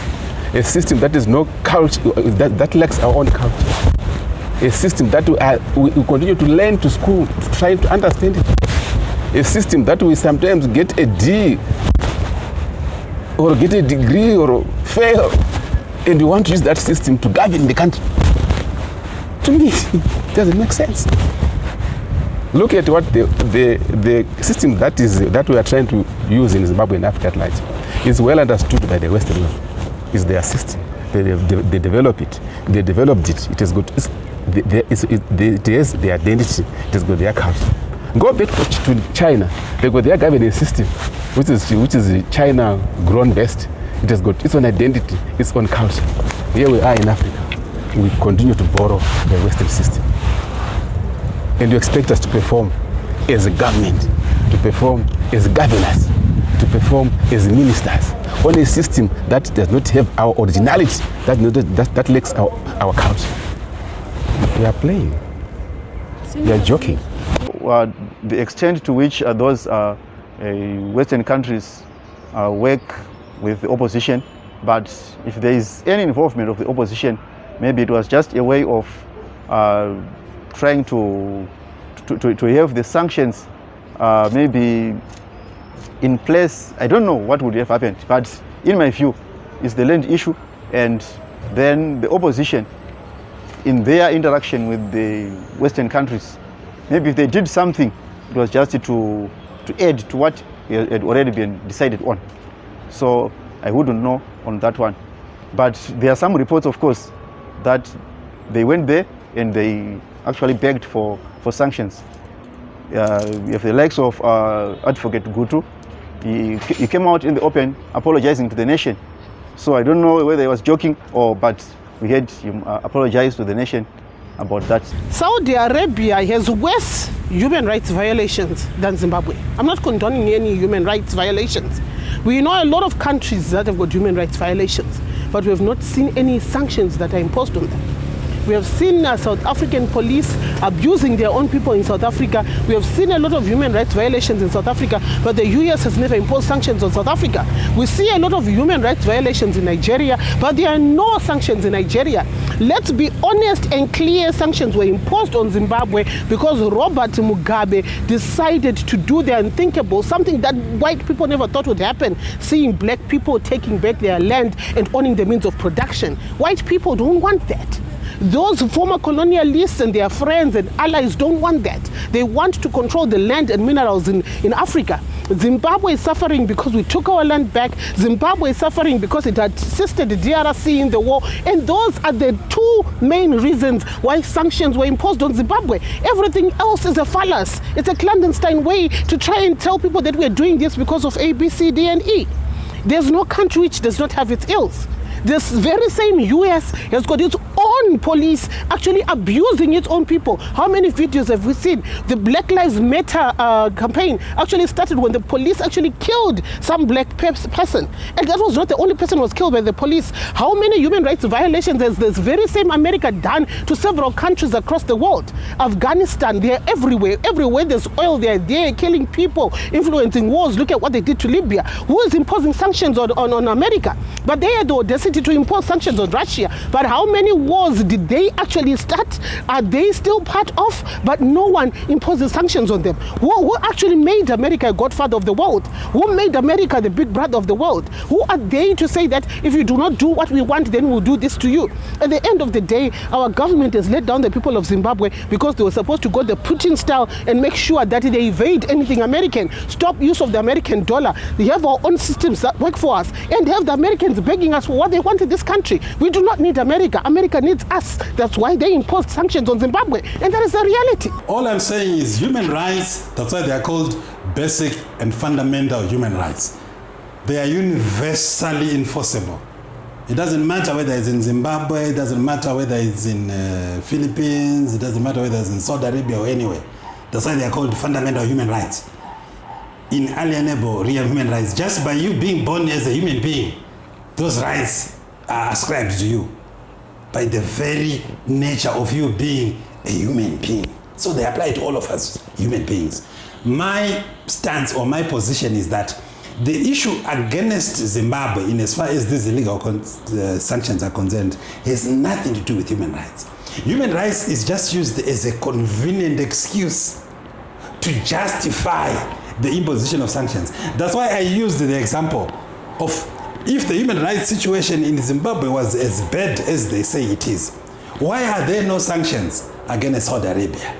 [SPEAKER 11] A system that is no culture, that lacks our own culture. A system that we continue to learn to school, to try to understand it. A system that we sometimes get a D or get a degree or fail, and we want to use that system to govern the country. To me, it doesn't make sense. Look at what the system that we are trying to use in Zimbabwe and Africa at large is well understood by the Western world. It's their system. They develop it. They developed it. It is good. It has their identity. It has got their culture. Go back to China. They got their governing system, which is China grown best. It has got its own identity, its own culture. Here we are in Africa. We continue to borrow the Western system. And you expect us to perform as a government, to perform as governors, to perform as ministers on a system that does not have our originality, that lacks our culture. We are playing. We are joking.
[SPEAKER 10] The extent to which those Western countries work with the opposition, but if there is any involvement of the opposition, maybe it was just a way of trying to have the sanctions maybe in place. I don't know what would have happened, but in my view, it's the land issue, and then the opposition in their interaction with the Western countries. Maybe if they did something, it was just to add to what had already been decided on. So I wouldn't know on that one. But there are some reports, of course, that they went there and they actually begged for sanctions. We have the likes of Advocate Gutu. He came out in the open apologizing to the nation. So I don't know whether he was joking but we had him apologize to the nation about that.
[SPEAKER 7] Saudi Arabia has worse human rights violations than Zimbabwe. I'm not condoning any human rights violations. We know a lot of countries that have got human rights violations, but we have not seen any sanctions that are imposed on them. We have seen South African police abusing their own people in South Africa. We have seen a lot of human rights violations in South Africa, but the US has never imposed sanctions on South Africa. We see a lot of human rights violations in Nigeria, but there are no sanctions in Nigeria. Let's be honest and clear, sanctions were imposed on Zimbabwe because Robert Mugabe decided to do the unthinkable, something that white people never thought would happen, seeing black people taking back their land and owning the means of production. White people don't want that. Those former colonialists and their friends and allies don't want that. They want to control the land and minerals in Africa. Zimbabwe is suffering because we took our land back. Zimbabwe is suffering because it had assisted the DRC in the war. And those are the two main reasons why sanctions were imposed on Zimbabwe. Everything else is a fallacy. It's a clandestine way to try and tell people that we're doing this because of A, B, C, D, and E. There's no country which does not have its ills. This very same US has got its own police actually abusing its own people. How many videos have we seen? The Black Lives Matter campaign actually started when the police actually killed some black person. And that was not the only person who was killed by the police. How many human rights violations has this very same America done to several countries across the world? Afghanistan, they're everywhere. Everywhere there's oil, they're there killing people, influencing wars. Look at what they did to Libya. Who is imposing sanctions on America? But they had the audacity to impose sanctions on Russia. But how many wars did they actually start? Are they still part of? But no one imposes sanctions on them. Who actually made America a godfather of the world? Who made America the big brother of the world? Who are they to say that if you do not do what we want, then we'll do this to you? At the end of the day, our government has let down the people of Zimbabwe because they were supposed to go the Putin style and make sure that they evade anything American. Stop use of the American dollar. We have our own systems that work for us and have the Americans begging us for what they want in this country. We do not need America. America needs us. That's why they imposed sanctions on Zimbabwe. And that is the reality.
[SPEAKER 8] All I'm saying is human rights, that's why they are called basic and fundamental human rights. They are universally enforceable. It doesn't matter whether it's in Zimbabwe, it doesn't matter whether it's in Philippines, it doesn't matter whether it's in Saudi Arabia or anywhere. That's why they are called fundamental human rights. Inalienable real human rights. Just by you being born as a human being, those rights are ascribed to you by the very nature of you being a human being. So they apply to all of us, human beings. My stance or my position is that the issue against Zimbabwe, in as far as these illegal sanctions are concerned, has nothing to do with human rights. Human rights is just used as a convenient excuse to justify the imposition of sanctions. That's why I used the example of if the human rights situation in Zimbabwe was as bad as they say it is, why are there no sanctions against Saudi Arabia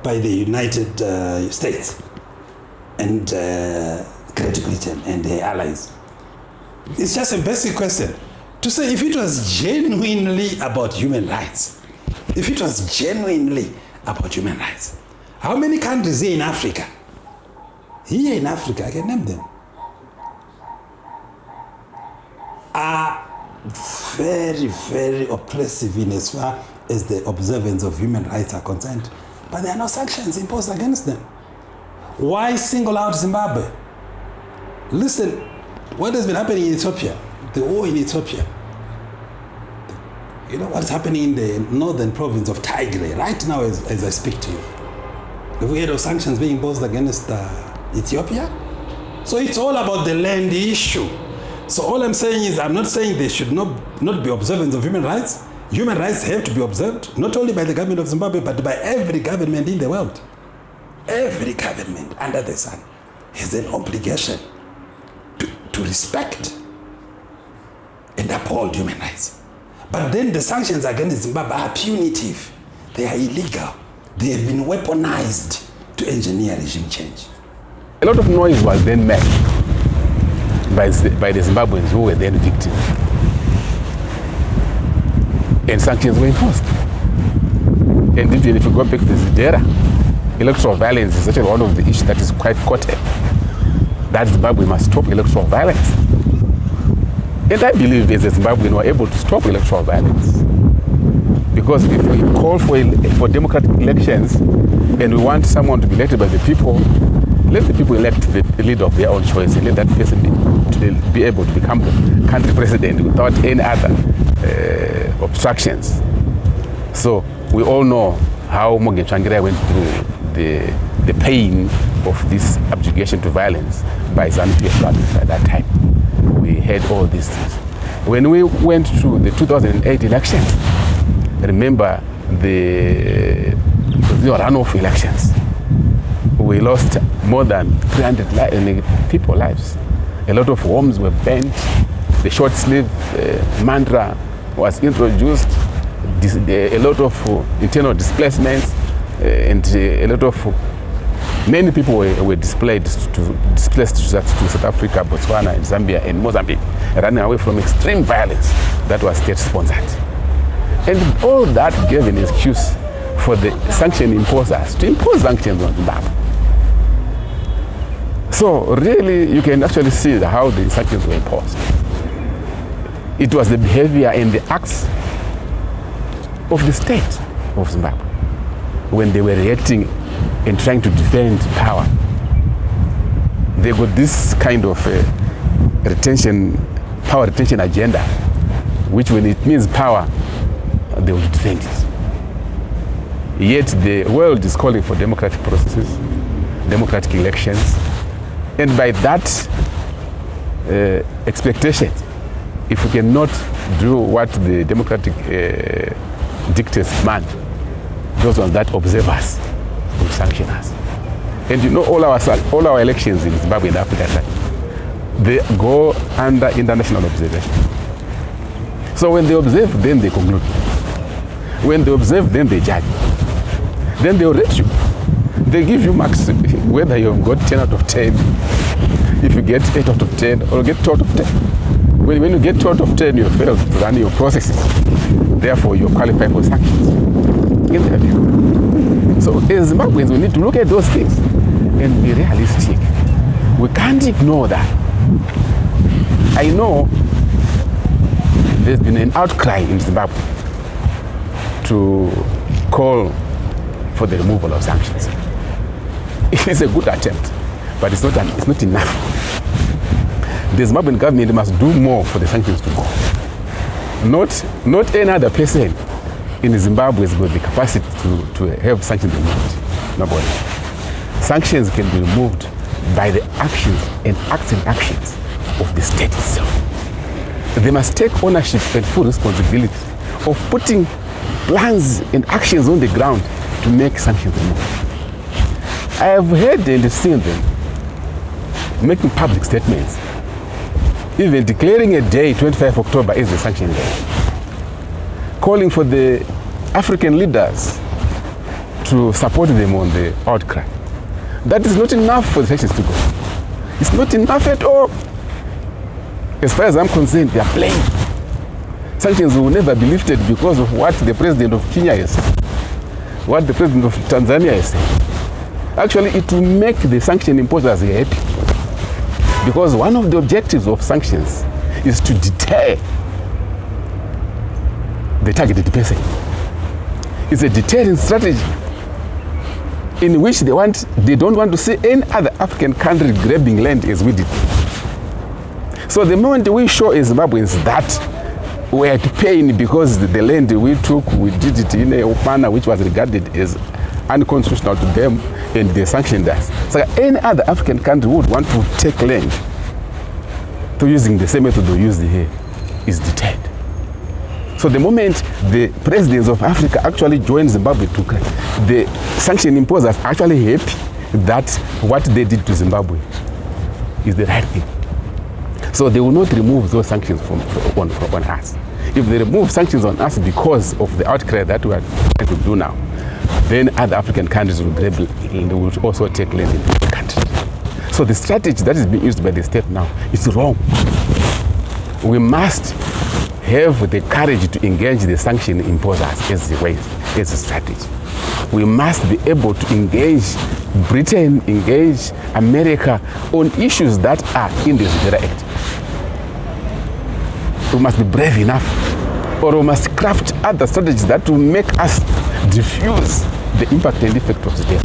[SPEAKER 8] by the United States and Great Britain and their allies? It's just a basic question. To say if it was genuinely about human rights, if it was genuinely about human rights, how many countries here in Africa? Here in Africa, I can name them, are very, very oppressive in as far as the observance of human rights are concerned. But there are no sanctions imposed against them. Why single out Zimbabwe? Listen, what has been happening in Ethiopia, the war in Ethiopia. You know what's happening in the northern province of Tigray right now as I speak to you. Have we heard of sanctions being imposed against Ethiopia? So it's all about the land issue. So all I'm saying is, I'm not saying there should not be observance of human rights. Human rights have to be observed, not only by the government of Zimbabwe, but by every government in the world. Every government under the sun has an obligation to respect and uphold human rights. But then the sanctions against Zimbabwe are punitive. They are illegal. They have been weaponized to engineer regime change.
[SPEAKER 11] A lot of noise was then made by the Zimbabweans who were then victims. And sanctions were imposed. And even if you go back to Zidera, electoral violence is actually one of the issues that is quite quoted. That Zimbabwe must stop electoral violence. And I believe as a Zimbabwean we are able to stop electoral violence. Because if we call for democratic elections and we want someone to be elected by the people, let the people elect the leader of their own choice and let that person be able to become the country president without any other obstructions. So we all know how Tagwirei went through the pain of this abjugation to violence by ZANU-PF government at that time. We had all these things. When we went to the 2008 elections, remember the runoff elections, we lost more than 300 people's lives. A lot of homes were burnt. The short sleeve mantra was introduced. A lot of internal displacements and a lot of many people were displaced to South Africa, Botswana, and Zambia, and Mozambique, running away from extreme violence that was state-sponsored. And all that gave an excuse for the sanction imposers to impose sanctions on Zimbabwe. So really, you can actually see how the sanctions were imposed. It was the behavior and the acts of the state of Zimbabwe when they were reacting and trying to defend power. They got this kind of power retention agenda, which when it means power, they will defend it. Yet the world is calling for democratic processes, democratic elections, and by that expectation, if we cannot do what the democratic dictates demand, those ones that observe us will sanction us. And you know all our elections in Zimbabwe and Africa, they go under international observation. So when they observe, then they conclude. When they observe, then they judge. Then they rate you. They give you marks whether you've got 10 out of 10, if you get 8 out of 10, or get 2 out of 10. When you get 2 out of 10, you fail to run your processes. Therefore, you're qualified for sanctions in their view. So as Zimbabweans, we need to look at those things and be realistic. We can't ignore that. I know there's been an outcry in Zimbabwe to call for the removal of sanctions. It is a good attempt, but it's not enough. The Zimbabwean government must do more for the sanctions to go. Not any other person in Zimbabwe has got the capacity to have sanctions removed. Nobody. Sanctions can be removed by the actions and actions of the state itself. They must take ownership and full responsibility of putting plans and actions on the ground to make sanctions removed. I have heard and seen them making public statements, even declaring a day, 25 October, as the sanction day, calling for the African leaders to support them on the outcry. That is not enough for the sanctions to go. It's not enough at all. As far as I'm concerned, they are playing. Sanctions will never be lifted because of what the president of Kenya has said, what the president of Tanzania has said. Actually, it will make the sanction imposers happy. Because one of the objectives of sanctions is to deter the targeted person. It's a deterrent strategy in which they don't want to see any other African country grabbing land as we did. So the moment we show as Zimbabweans that we are at pain because the land we took, we did it in a manner which was regarded as unconstitutional to them, and they sanctioned us. So any other African country would want to take land to using the same method we used here is deterred. So the moment the presidents of Africa actually join Zimbabwe to the sanction imposers are actually happy that what they did to Zimbabwe is the right thing. So they will not remove those sanctions from us. If they remove sanctions on us because of the outcry that we are trying to do now, then other African countries will grab and will also take land in the country. So the strategy that is being used by the state now is wrong. We must have the courage to engage the sanction imposers as the way, as a strategy. We must be able to engage Britain, engage America on issues that are in the Judiciary Act. We must be brave enough, or we must craft other strategies that will make us diffuse the impact and effect of the death.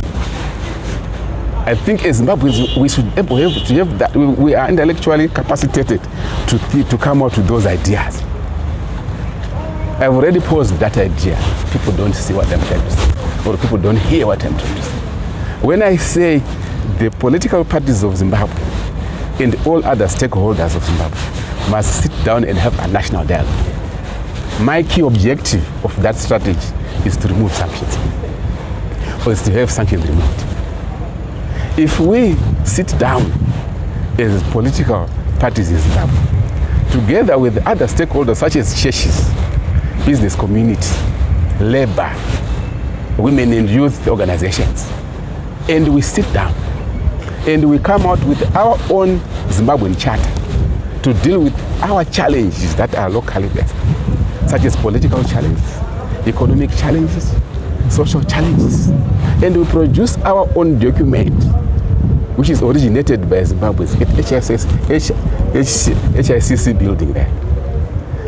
[SPEAKER 11] I think as Zimbabweans, we should be able to have that. We are intellectually capacitated to come out with those ideas. I've already posed that idea. People don't see what I'm trying to say, or people don't hear what I'm trying to say. When I say the political parties of Zimbabwe and all other stakeholders of Zimbabwe must sit down and have a national dialogue, my key objective of that strategy is to remove sanctions, or is to have sanctions removed. If we sit down as political parties in Zimbabwe, together with other stakeholders such as churches, business community, labor, women and youth organizations, and we sit down and we come out with our own Zimbabwean charter to deal with our challenges that are locally based, such as political challenges, economic challenges, social challenges, and we produce our own document, which is originated by Zimbabwe's at HICC building there.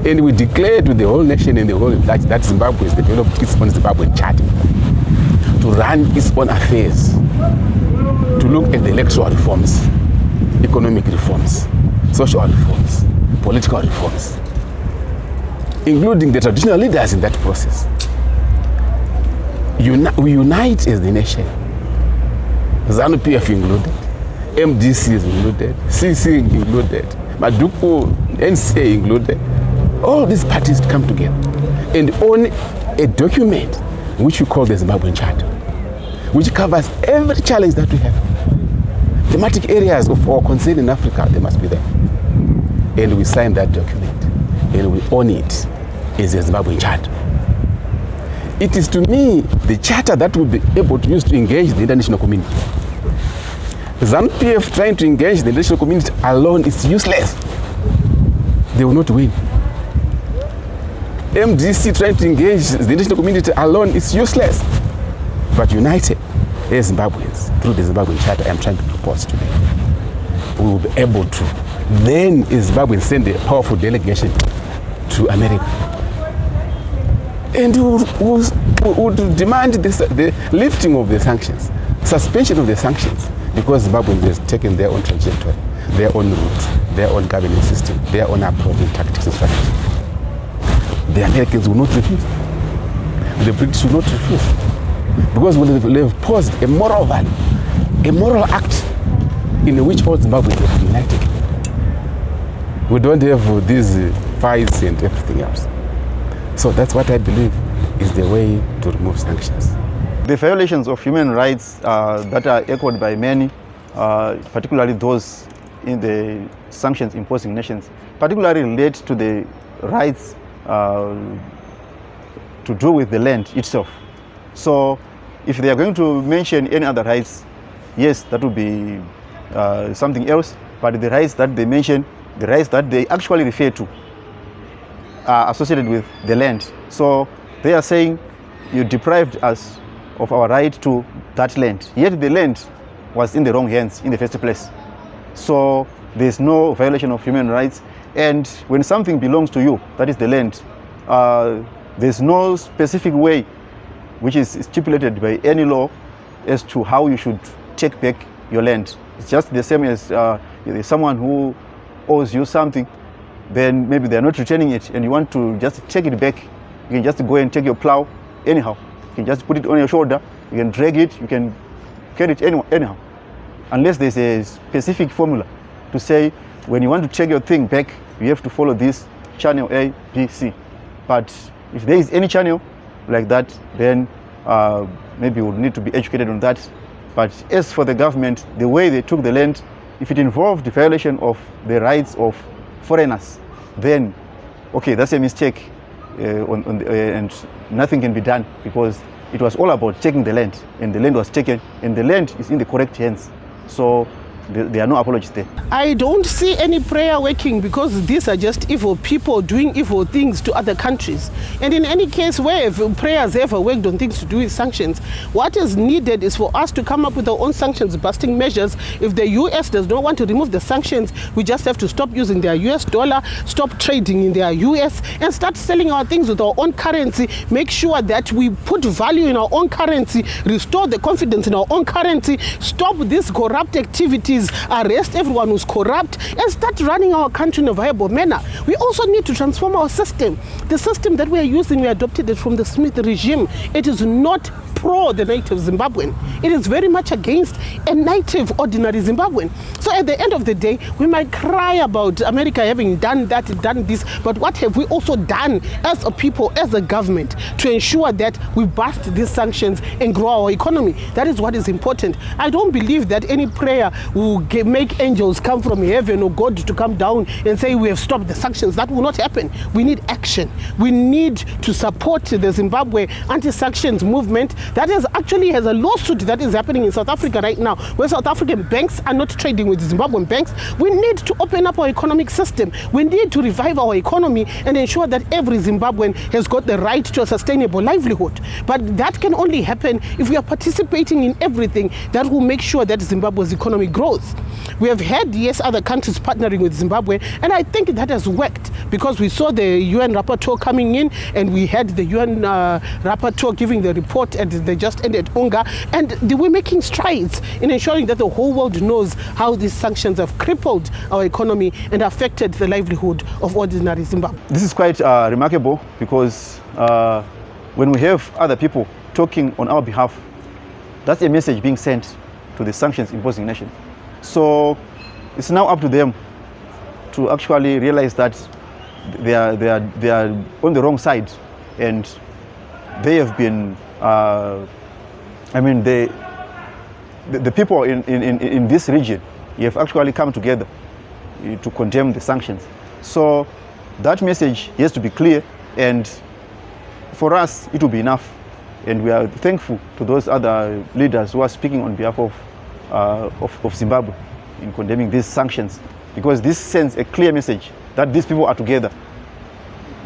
[SPEAKER 11] And we declare to the whole nation and the whole that Zimbabwe has developed its own Zimbabwean charter to run its own affairs, to look at the electoral reforms, economic reforms, social reforms, political reforms, including the traditional leaders in that process. We unite as the nation. ZANU-PF included, MDC is included, CC included, Maduku, NCA included. All these parties come together and own a document which we call the Zimbabwean Charter, which covers every challenge that we have. Thematic areas of our concern in Africa, they must be there. And we sign that document and we own it as a Zimbabwean Charter. It is to me the charter that will be able to use to engage the international community. ZANU-PF trying to engage the international community alone is useless. They will not win. MDC trying to engage the international community alone is useless. But united as Zimbabweans, through the Zimbabwean Charter I am trying to propose today, we will be able to then as Zimbabweans send a powerful delegation to America. And we would demand the lifting of the sanctions, suspension of the sanctions, because Zimbabweans have taken their own trajectory, their own route, their own governing system, their own approach and tactics and strategy. The Americans will not refuse. The British will not refuse. Because they've posed a moral value, a moral act in which all Zimbabweans have united. We don't have these fights and everything else. So that's what I believe is the way to remove sanctions.
[SPEAKER 10] The violations of human rights that are echoed by many, particularly those in the sanctions imposing nations, particularly relate to the rights to do with the land itself. So if they are going to mention any other rights, yes, that would be something else, but the rights that they mention, the rights that they actually refer to are associated with the land. So they are saying you deprived us of our right to that land, yet the land was in the wrong hands in the first place. So there's no violation of human rights, and when something belongs to you, that is the land, there's no specific way which is stipulated by any law as to how you should take back your land. It's just the same as there's someone who owes you something, then maybe they're not returning it and you want to just take it back. You can just go and take your plow anyhow. You can just put it on your shoulder, you can drag it, you can carry it anyhow. Unless there's a specific formula to say when you want to take your thing back, you have to follow this channel A, B, C. But if there is any channel like that, then maybe we would need to be educated on that. But as for the government, the way they took the land, if it involved the violation of the rights of foreigners, then okay, that's a mistake, and nothing can be done, because it was all about taking the land, and the land was taken, and the land is in the correct hands. So there are no apologies there.
[SPEAKER 7] I don't see any prayer working, because these are just evil people doing evil things to other countries. And in any case where prayers ever worked on things to do with sanctions, what is needed is for us to come up with our own sanctions busting measures. If the US does not want to remove the sanctions, we just have to stop using their US dollar, stop trading in their US, and start selling our things with our own currency. Make sure that we put value in our own currency, restore the confidence in our own currency, stop these corrupt activities, arrest everyone who's corrupt, and start running our country in a viable manner. We also need to transform our system. The system that we are using, we adopted it from the Smith regime. It is not pro the native Zimbabwean. It is very much against a native ordinary Zimbabwean. So at the end of the day, we might cry about America having done that, done this, but what have we also done as a people, as a government, to ensure that we bust these sanctions and grow our economy? That is what is important. I don't believe that any prayer will make angels come from heaven or God to come down and say we have stopped the sanctions. That will not happen. We need action. We need to support the Zimbabwe anti-sanctions movement that has a lawsuit that is happening in South Africa right now, where South African banks are not trading with Zimbabwean banks. We need to open up our economic system. We need to revive our economy and ensure that every Zimbabwean has got the right to a sustainable livelihood. But that can only happen if we are participating in everything that will make sure that Zimbabwe's economy grows. We have had, yes, other countries partnering with Zimbabwe, and I think that has worked, because we saw the UN rapporteur coming in, and we had the UN rapporteur giving the report, and they just ended UNGA, and they were making strides in ensuring that the whole world knows how these sanctions have crippled our economy and affected the livelihood of ordinary Zimbabwe.
[SPEAKER 10] This is quite remarkable, because when we have other people talking on our behalf, that's a message being sent to the sanctions imposing nation. So it's now up to them to actually realize that they are on the wrong side, and they have been the people in this region have actually come together to condemn the sanctions. So that message has to be clear, and for us it will be enough. And we are thankful to those other leaders who are speaking on behalf of Zimbabwe in condemning these sanctions, because this sends a clear message that these people are together.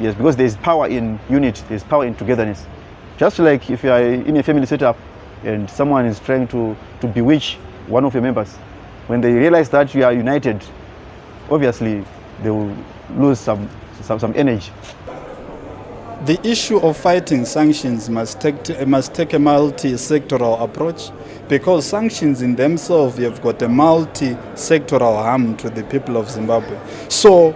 [SPEAKER 10] Yes, because there is power in unity, there is power in togetherness. Just like if you are in a family setup and someone is trying to bewitch one of your members, when they realize that you are united, obviously they will lose some energy.
[SPEAKER 9] The issue of fighting sanctions must take a multi-sectoral approach, because sanctions in themselves have got a multi-sectoral harm to the people of Zimbabwe. So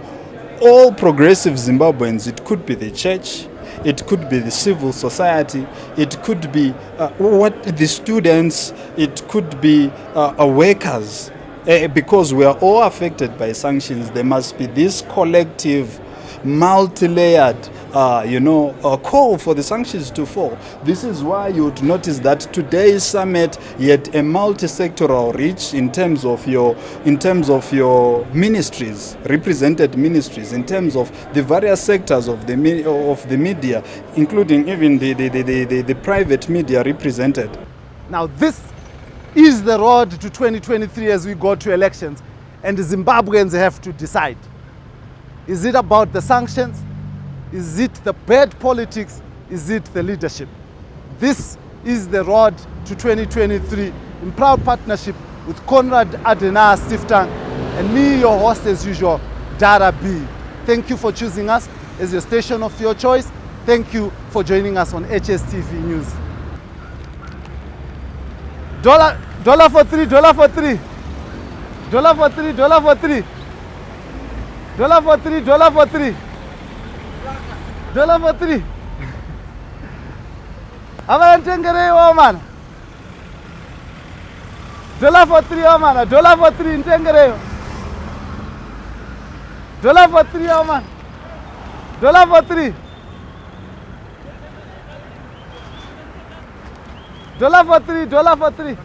[SPEAKER 9] all progressive Zimbabweans, it could be the church, it could be the civil society, it could be the students, it could be workers, because we are all affected by sanctions. There must be this collective, multi-layered call for the sanctions to fall. This is why you would notice that today's summit had a multi-sectoral reach in terms of your ministries, represented ministries, in terms of the various sectors of the media, including even the private media represented.
[SPEAKER 4] Now this is the road to 2023 as we go to elections, and the Zimbabweans have to decide. Is it about the sanctions? Is it the bad politics? Is it the leadership? This is the road to 2023 in proud partnership with Conrad Adenar Stiftang and me, your host as usual, Dara B. Thank you for choosing us as your station of your choice. Thank you for joining us on HSTV News. Dollar for three. Dollar for three. Amana Tagwirei woman. $4 woman. $4 in Tagwirei. $4 woman. $4. $4.